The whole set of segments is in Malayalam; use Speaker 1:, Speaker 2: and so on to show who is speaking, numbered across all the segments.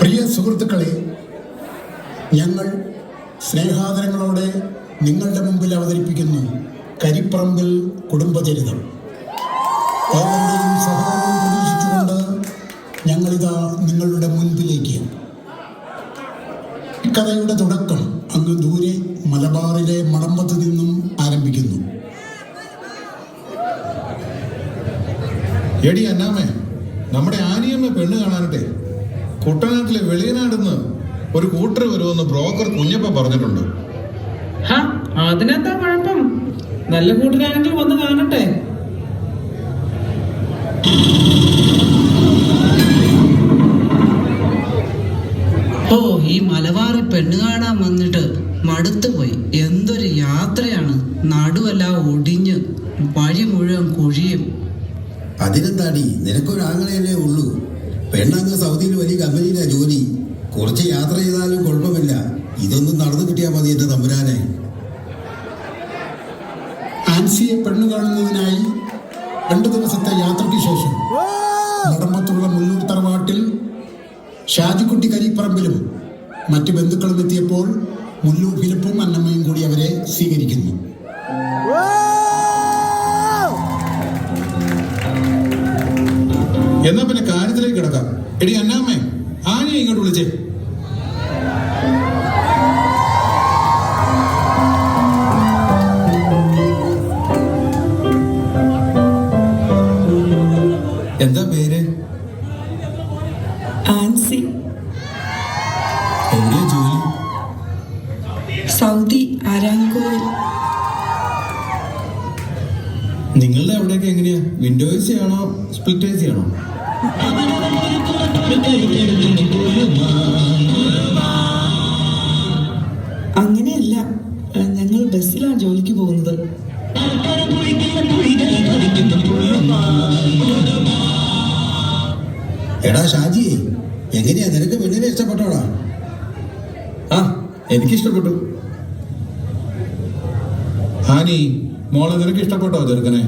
Speaker 1: പ്രിയ സുഹൃത്തുക്കളെ, ഞങ്ങൾ സ്നേഹാദരങ്ങളോടെ നിങ്ങളുടെ മുമ്പിൽ അവതരിപ്പിക്കുന്നു കരിപ്പറമ്പിൽ കുടുംബചരിതം. ഏവരുടെയും സഹകരണം പ്രതീക്ഷിച്ചുകൊണ്ട് ഞങ്ങളിതാ നിങ്ങളുടെ മുൻപിലേക്ക്. കഥയുടെ തുടക്കം അങ്ങ് ദൂരെ മലബാറിലെ മടമ്പത്ത് നിന്നും ആരംഭിക്കുന്നു.
Speaker 2: എടി അന്നാമേ, നമ്മുടെ ആനിയമ്മ പെണ്ണ് കാണാനട്ടെ കുട്ടനാട്ടിലെ വെളിയനാടുന്ന് ഒരു കൂട്ടർ വരുമെന്ന് ബ്രോക്കർ കുഞ്ഞപ്പ പറഞ്ഞിട്ടുണ്ട്.
Speaker 3: അതിനെന്താ കുഴപ്പം? നല്ല കൂട്ടരാണെങ്കിൽ വന്ന് കാണട്ടെ.
Speaker 4: ഓ, ഈ മലബാറിൽ പെണ്ണ് കാണാൻ വന്നിട്ട് മടുത്തുപോയി. എന്തൊരു യാത്രയാണ്! നടുവല്ല ഒടിഞ്ഞ് വഴി മുഴുവൻ കുഴിയും.
Speaker 5: അതിനെന്താടി, നിനക്കൊരാങ്ങളയല്ലേ ഉള്ളൂ. പെണ്ണങ്ങ് സൗദിയിൽ വലിയ കമ്പനിയിലാ ജോലി. കുറച്ച് യാത്ര ചെയ്താലും കുഴപ്പമില്ല. ഇതൊന്നും നടന്നു കിട്ടിയാൽ മതി എന്റെ തമ്പുരാനെ.
Speaker 1: ആൻസിയെ പെണ്ണു കാണുന്നതിനായി 2 ദിവസത്തെ യാത്രയ്ക്ക് ശേഷം മടമ്പത്തുള്ള മുല്ലൂർ തറവാട്ടിൽ ഷാജിക്കുട്ടി കരിപ്പറമ്പിലും മറ്റു ബന്ധുക്കളും എത്തിയപ്പോൾ മുല്ലൂർ ഫിലിപ്പും അന്നമ്മയും കൂടി അവരെ സ്വീകരിക്കുന്നു.
Speaker 2: എന്നാ പിന്നെ കാര്യത്തിലേക്ക് കിടക്കാം. എടി അന്നാമ്മേ, ആനിയെ ഇങ്ങോട്ട് വിളിച്ചേ. എന്താ പേര്?
Speaker 6: ആൻസി.
Speaker 2: എവിടെയാ ജോലി?
Speaker 6: സൗദി അരാംകോയിൽ.
Speaker 2: നിങ്ങളുടെ അവിടെയൊക്കെ എങ്ങനെയാ? വിൻഡോ എ സി ആണോ സ്പ്ലിറ്റ് എ സി ആണോ?
Speaker 6: അങ്ങനെയല്ല, ഞങ്ങൾ ബസ്സിലാണ് ജോലിക്ക് പോകുന്നത്.
Speaker 5: എടാ ഷാജിയെ, എങ്ങനെയാ നിനക്ക് പെണ്ണിനെ ഇഷ്ടപ്പെട്ടോടാ?
Speaker 2: ആ, എനിക്കിഷ്ടപ്പെട്ടു. ആനി മോളെ, നിനക്ക് ഇഷ്ടപ്പെട്ടോ ചെറുക്കനെ?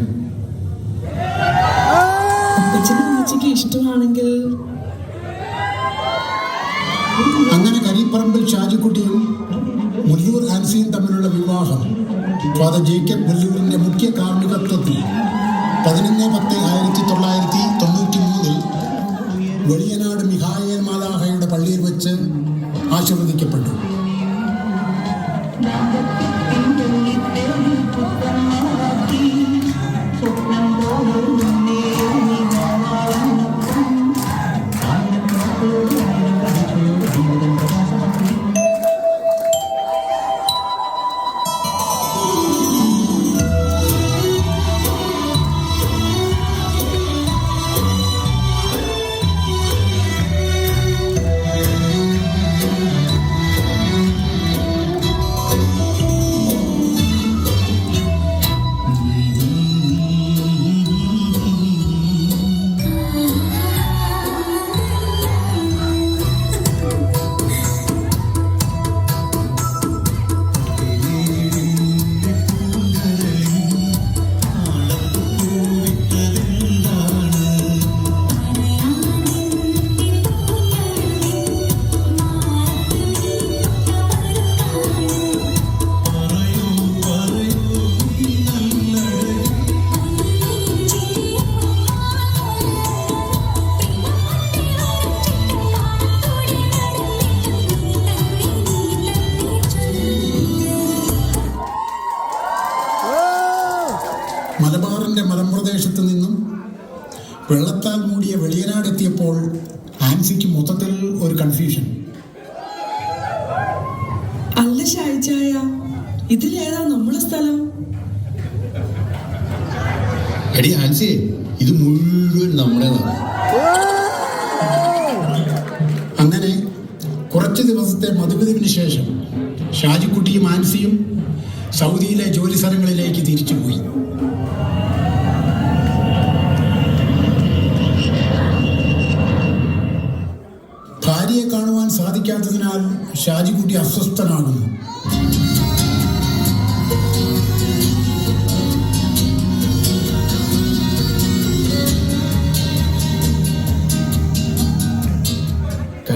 Speaker 6: അപ്പച്ചനും അമ്മച്ചിക്ക് ഇഷ്ടമാണെങ്കിൽ.
Speaker 1: അങ്ങനെ കരിപ്പറമ്പിൽ ഷാജിക്കുട്ടിയും മുല്ലൂർ ആൻസിയും തമ്മിലുള്ള വിവാഹം ഫാദർ ജേക്കബ് മുല്ലൂരിന്റെ മുഖ്യ കാർമ്മികത്വത്തിൽ 11/10/1993 വെളിയനാട് മിഖായേൽ മാലാഹയുടെ പള്ളിയിൽ വെച്ച് ആശീർവദിക്കപ്പെട്ടു. മലബാറിന്റെ മലമ്പ്രദേശത്ത് നിന്നും വെള്ളത്താൽ മൂടിയ വെളിയനാടെത്തിയപ്പോൾ ആൻസിക്ക് മൊത്തത്തിൽ ഒരു കൺഫ്യൂഷൻ.
Speaker 6: അല്ല ഷായിച്ചായ, ഇതിലേതാ നമ്മളെ സ്ഥലം?
Speaker 2: എടി ആൻസിയെ, ഇത് മുഴുവൻ നമ്മുടേതാണ്.
Speaker 1: അങ്ങനെ കുറച്ച് ദിവസത്തെ മധുവിധുവിന് ശേഷം ഷാജിക്കുട്ടിയും ആൻസിയും സൗദിയിലെ ജോലി സ്ഥലങ്ങളിലേക്ക് തിരിച്ചുപോയി. ഭാര്യയെ കാണുവാൻ സാധിക്കാത്തതിനാൽ ഷാജിക്കുട്ടി അസ്വസ്ഥനാകുന്നു.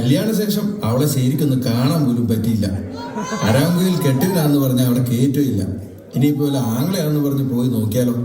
Speaker 5: കല്യാണശേഷം അവളെ ശരിക്കൊന്ന് കാണാൻ പോലും പറ്റിയില്ല. അരാങ്കുയിൽ കെട്ടിയവനാന്ന് പറഞ്ഞാൽ അവിടെ കയറ്റില്ല. ഇനിയിപ്പോലെ ആംഗ്ലയാണെന്ന് പറഞ്ഞ് പോയി നോക്കിയാലോ?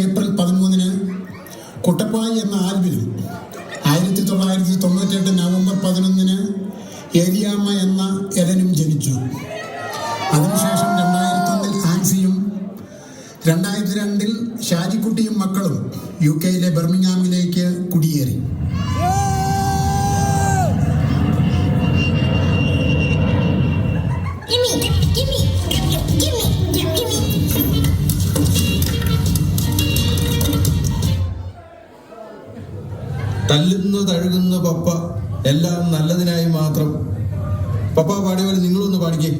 Speaker 1: ഏപ്രിൽ 13 കുട്ടപ്പായി എന്ന ആൽബിനും 1998 നവംബർ 11 ഏലിയാമ്മ എന്ന എലനും ജനിച്ചു. അതിനുശേഷം 2001 ആൻസിയും 2002 ഷാജിക്കുട്ടിയും മക്കളും UK ബർമിംഗ്ഹാമിലേക്ക് കുടിയേറി.
Speaker 5: തല്ലുന്നു തഴുകുന്നു പപ്പ, എല്ലാം നല്ലതിനായി മാത്രം. പപ്പ പാടിയ പോലെ നിങ്ങളൊന്ന് പാടിക്കേ.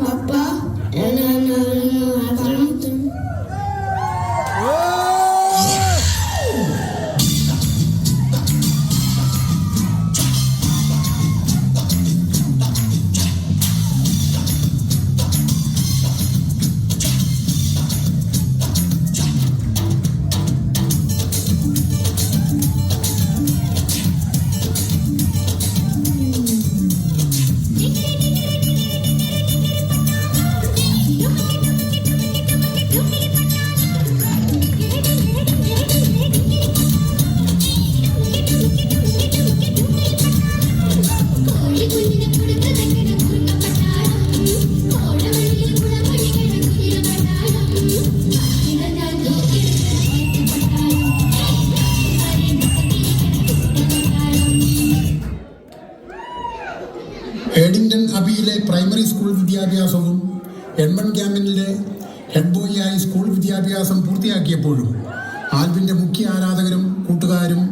Speaker 7: പപ്പ
Speaker 1: ഏഡിംഗ്ടൺ അബിയിലെ പ്രൈമറി സ്കൂൾ വിദ്യാഭ്യാസവും എഡ്മണ്ട്ഗാമിനിലെ ഹെഡ് ബോയിയായി സ്കൂൾ വിദ്യാഭ്യാസം പൂർത്തിയാക്കിയപ്പോഴും ആൽവിൻ്റെ മുഖ്യ ആരാധകരും കൂട്ടുകാരും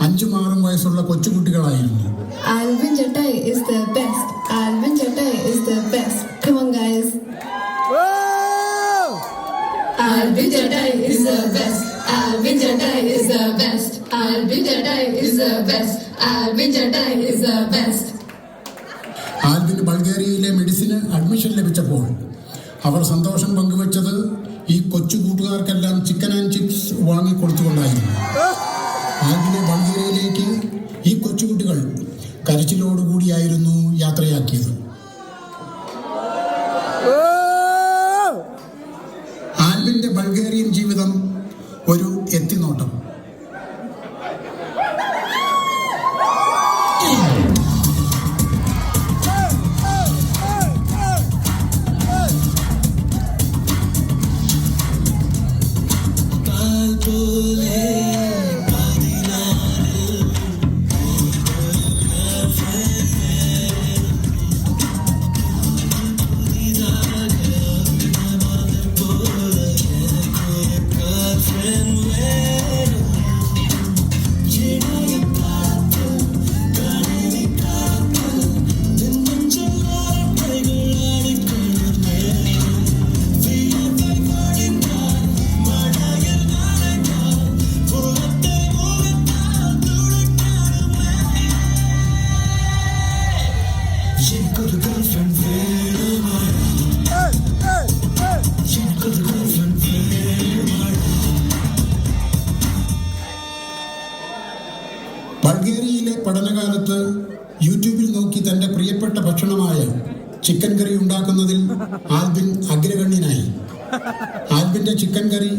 Speaker 1: 5-6 വയസ്സുള്ള കൊച്ചുകുട്ടികളായിരുന്നു.
Speaker 7: Alvin Jattai is the best. Alvin Jattai is the best. Come on, guys. Alvin Jattai is the best. Alvin Jattai is the best. Alvin Jattai is the best. Alvin Jattai is the best.
Speaker 1: ആൽവിന് ബൾഗേറിയയിലെ മെഡിസിന് അഡ്മിഷൻ ലഭിച്ചപ്പോൾ അവർ സന്തോഷം പങ്കുവച്ചത് ഈ കൊച്ചു കൂട്ടുകാർക്കെല്ലാം ചിക്കൻ ആൻഡ് ചിപ്സ് വാങ്ങിക്കൊടുത്തുകൊണ്ടായിരുന്നു. ആൽവിനെ ബൾഗേറിയയിലേക്ക് ഈ കൊച്ചുകുട്ടികൾ കരച്ചിലോടുകൂടിയായിരുന്നു യാത്രയാക്കിയത്. ആൽവിൻ്റെ ബൾഗേറിയൻ ജീവിതം ഒരു എത്തിനോട്ടം. പ്രിയപ്പെട്ട ഭക്ഷണമായ ചിക്കൻ കറി ഉണ്ടാക്കുന്നതിൽ ആൽബിൻ അഗ്രഗണ്യനായി. ആൽബിന്റെ ചിക്കൻ കറി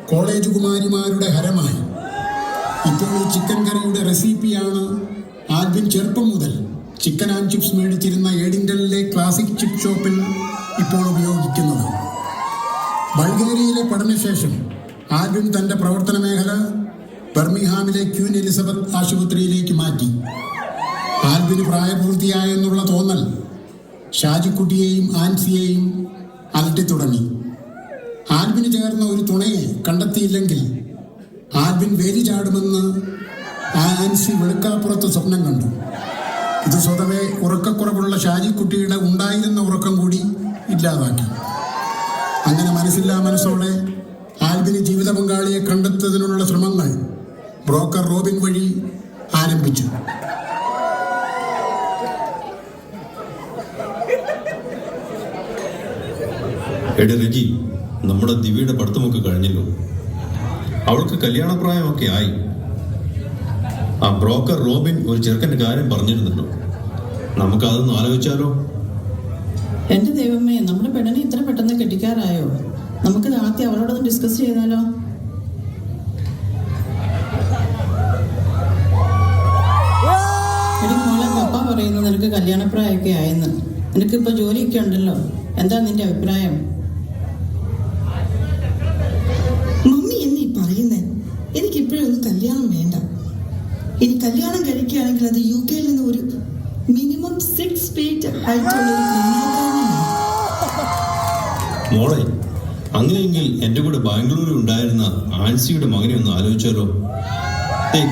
Speaker 1: കോളേജ് കുമാരിമാരുടെ ഹരമായി. ഇപ്പോൾ ഈ ചിക്കൻ കറിയുടെ റെസിപ്പിയാണ് ആൽബിൻ ചെറുപ്പം മുതൽ ചിക്കൻ ആൻഡ് ചിപ്സ് മേടിച്ചിരുന്ന ഏഡിൻഡലിലെ ക്ലാസിക് ചിപ്പ് ഷോപ്പിൽ ഇപ്പോൾ ഉപയോഗിക്കുന്നത്. ബൾഗേറിയയിലെ പഠനശേഷം ആൽബിൻ തന്റെ പ്രവർത്തന മേഖല ബർമിംഗ്ഹാമിലെ ക്വീൻ എലിസബത്ത് ആശുപത്രിയിലേക്ക് മാറ്റി. ആൽബിന് പ്രായപൂർത്തിയായെന്നുള്ള തോന്നൽ ഷാജിക്കുട്ടിയെയും ആൻസിയെയും അലട്ടിത്തുടങ്ങി. ആൽബിന് ചേർന്ന ഒരു തുണയെ കണ്ടെത്തിയില്ലെങ്കിൽ ആൽബിൻ വേലി ചാടുമെന്ന് ആൻസി വെളുക്കാപ്പുറത്ത് സ്വപ്നം കണ്ടു. ഇത് സ്വതവേ ഉറക്കക്കുറവുള്ള ഷാജിക്കുട്ടിയുടെ ഉണ്ടായിരുന്ന ഉറക്കം കൂടി ഇല്ലാതാക്കി. അങ്ങനെ മനസ്സില്ലാ മനസ്സോടെ ആൽബിന് ജീവിത പങ്കാളിയെ കണ്ടെത്തുന്നതിനുള്ള ശ്രമങ്ങൾ ബ്രോക്കർ റോബിൻ വഴി ആരംഭിച്ചു.
Speaker 8: എടി റെജി, നമ്മുടെ ദിവ്യയുടെ പഠിത്തമൊക്കെ കഴിഞ്ഞല്ലോ. അവൾക്ക് കല്യാണപ്രായമൊക്കെ ആയി. ആ ബ്രോക്കർ റോബിൻ ഒരു ചെറുക്കൻ്റെ കാര്യം പറഞ്ഞിരുന്നല്ലോ. നമുക്കതൊന്ന് ആലോചിച്ചാലോ?
Speaker 9: എന്റെ ദൈവമേ, നമ്മുടെ പെണ്ണിനെ ഇത്ര പെട്ടെന്ന് കെട്ടിക്കാറായോ? നമുക്കിത് ആദ്യം അവളോടൊന്ന് ഡിസ്കസ് ചെയ്താലോ? എടി മോളെ, പപ്പ പറയുന്നു നിനക്ക് കല്യാണപ്രായമൊക്കെ ആയെന്ന്. നിനക്കിപ്പോ ജോലിയൊക്കെ ഉണ്ടല്ലോ. എന്താ നിന്റെ അഭിപ്രായം?
Speaker 6: മമ്മി എന്നീ പറയുന്നേ, എനിക്കിപ്പോഴൊന്നും കല്യാണം വേണ്ട. ഇനി കല്യാണം കഴിക്കുകയാണെങ്കിൽ അത് UK നിന്ന് ഒരു മിനിമം 6 feet ഹൈറ്റുള്ള ഒരു ക്രിമിനൽക്കാരനാണ്.
Speaker 8: മോളെ, അങ്ങനെയെങ്കിൽ എൻ്റെ കൂടെ ബാംഗ്ലൂരിൽ ഉണ്ടായിരുന്ന ആൻസിയുടെ മകനെ ഒന്ന് ആലോചിച്ചാലോ?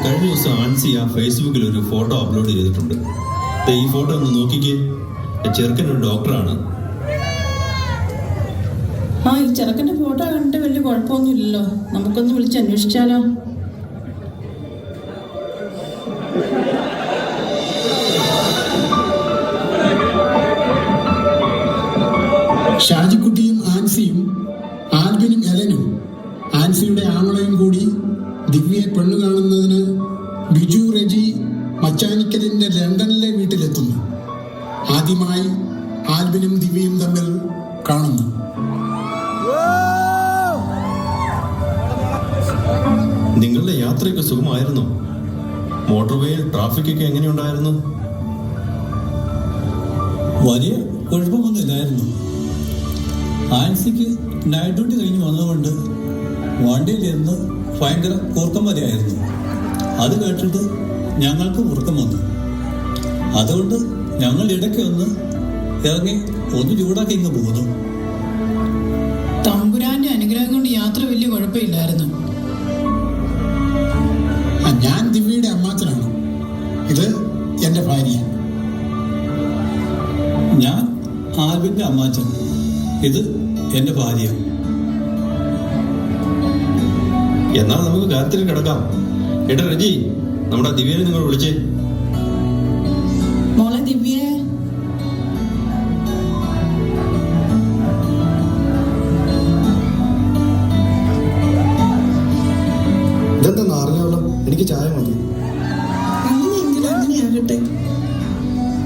Speaker 8: കഴിഞ്ഞ ദിവസം ആൻസി ആ ഫേസ്ബുക്കിൽ ഒരു ഫോട്ടോ അപ്ലോഡ് ചെയ്തിട്ടുണ്ട്. ഈ ഫോട്ടോ ഒന്ന് നോക്കിക്കേ. ചെറുക്കനൊരു ഡോക്ടറാണ്.
Speaker 9: ആ, ഈ ചെറുക്കന്റെ ഫോട്ടോ കണ്ടിട്ട് വലിയ കുഴപ്പമൊന്നുമില്ലല്ലോ. നമുക്കൊന്ന് വിളിച്ച് അന്വേഷിച്ചാലോ?
Speaker 1: ഷാജിക്കുട്ടിയും ആൻസിയും ആൽബിനും എലനും ആൻസിയുടെ ആങ്ങളയും കൂടി ദിവ്യയെ പെണ്ണു കാണുന്നതിന് ബിജു റെജി മച്ചാനിക്കലിന്റെ ലണ്ടനിലെ വീട്ടിലെത്തുന്നു. ആദ്യമായി ആൽബിനും ദിവ്യയും തമ്മിൽ കാണുന്നു.
Speaker 8: നിങ്ങളുടെ യാത്രയൊക്കെ സുഖമായിരുന്നോ? മോട്ടോർവേയിൽ ട്രാഫിക്കൊക്കെ എങ്ങനെയുണ്ടായിരുന്നു?
Speaker 10: വലിയ കുഴപ്പമൊന്നുമില്ലായിരുന്നു. ആൻസിക്ക് നൈറ്റ് ഡ്യൂട്ടി കഴിഞ്ഞ് വന്നതുകൊണ്ട് വണ്ടിയിലിരുന്ന് ഭയങ്കര കൂർക്കം വരെയായിരുന്നു. അത് കേട്ടിട്ട് ഞങ്ങൾക്ക് ഉറക്കം വന്നു. അതുകൊണ്ട് ഞങ്ങൾ ഇടയ്ക്ക് ഒന്ന് ഇറങ്ങി ഒന്ന് ചൂടാക്കി ഇങ്ങ് പോകുന്നു.
Speaker 9: തമ്പുരാന്റെ അനുഗ്രഹം കൊണ്ട് യാത്ര വലിയ കുഴപ്പമില്ലായിരുന്നു.
Speaker 1: ഞാൻ ദിവ്യയുടെ അമ്മാച്ചനാണ്. ഇത് എൻ്റെ ഭാര്യ.
Speaker 10: ഞാൻ ആൽബിന്റെ അമ്മാച്ചൻ. ഇത് എൻ്റെ ഭാര്യ.
Speaker 8: എന്നാൽ നമുക്ക് കാര്യത്തിൽ കിടക്കാം. എടാ റെജി, നമ്മുടെ ദിവ്യനെ നിങ്ങൾ വിളിച്ചേ.
Speaker 9: മോളെ ദിവ്യേ,
Speaker 11: ഇതെന്താ അറിഞ്ഞോളൂ, എനിക്ക് ചായ മതി.
Speaker 6: അങ്ങനെയെങ്കിലും അങ്ങനെയാകട്ടെ.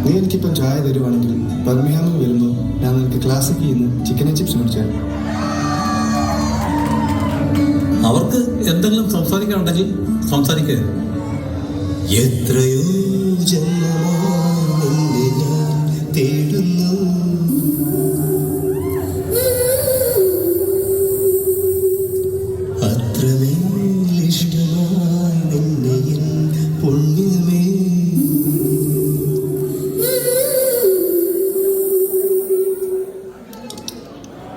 Speaker 11: നീ എനിക്കിപ്പം ചായ തരുവാണെങ്കിൽ ബർമിംഗ്ഹാമിൽ വരുമ്പോൾ ഞാൻ നിനക്ക് ക്ലാസിക്കിൽ നിന്ന് ചിക്കൻ ആൻഡ് ചിപ്സ് മേടിച്ചു തരാം.
Speaker 10: അവർക്ക് എന്തെങ്കിലും സംസാരിക്കാനുണ്ടെങ്കിൽ സംസാരിക്കുക.
Speaker 5: എത്രയോ ജന്മമായി നിന്നെ ഞാൻ തേടുന്നു, അത്രമേൽ ഇഷ്ടമായി നിന്നെ എൻ പുണ്യമേ.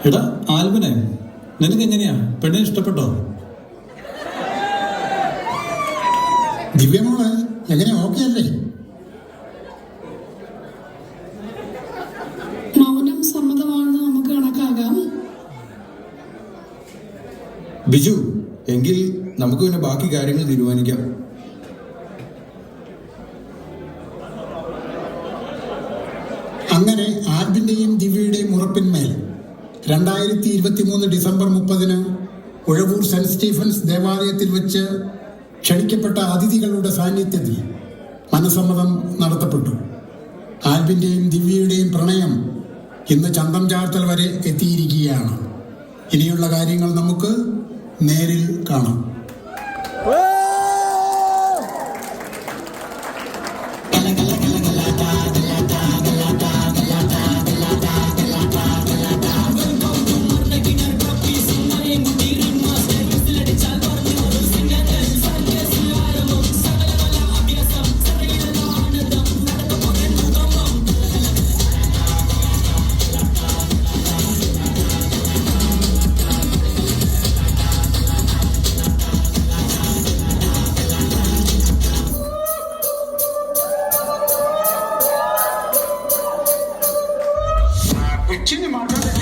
Speaker 10: എടാ ആൽബിനെ, നിനക്ക് എങ്ങനെയാ പെണ്ണിനെ ഇഷ്ടപ്പെട്ടോ?
Speaker 1: ദിവ്യമോള് എങ്ങനെ ഓക്കെ അല്ലേ?
Speaker 9: മൗനം സമ്മതമാണെന്ന് നമുക്ക് കണക്കാകാം.
Speaker 11: ബിജു, എങ്കിൽ നമുക്ക് പിന്നെ ബാക്കി കാര്യങ്ങൾ തീരുമാനിക്കാം.
Speaker 1: അങ്ങനെ ആൽബിന്റെയും ദിവ്യയുടെയും ഉറപ്പിന്മേൽ 2023 ഡിസംബർ 30 ഉഴവൂർ സെന്റ് സ്റ്റീഫൻസ് ദേവാലയത്തിൽ വെച്ച് ക്ഷണിക്കപ്പെട്ട അതിഥികളുടെ സാന്നിധ്യത്തിൽ മനസ്സമ്മതം നടത്തപ്പെട്ടു. ആൽബിന്റെയും ദിവ്യയുടെയും പ്രണയം ഇന്ന് ചന്തം ചാർത്തൽ വരെ എത്തിയിരിക്കുകയാണ്. ഇനിയുള്ള കാര്യങ്ങൾ നമുക്ക് നേരിൽ കാണാം.
Speaker 12: ಹೆಚ್ಚಿನ ಮಾತಾಡ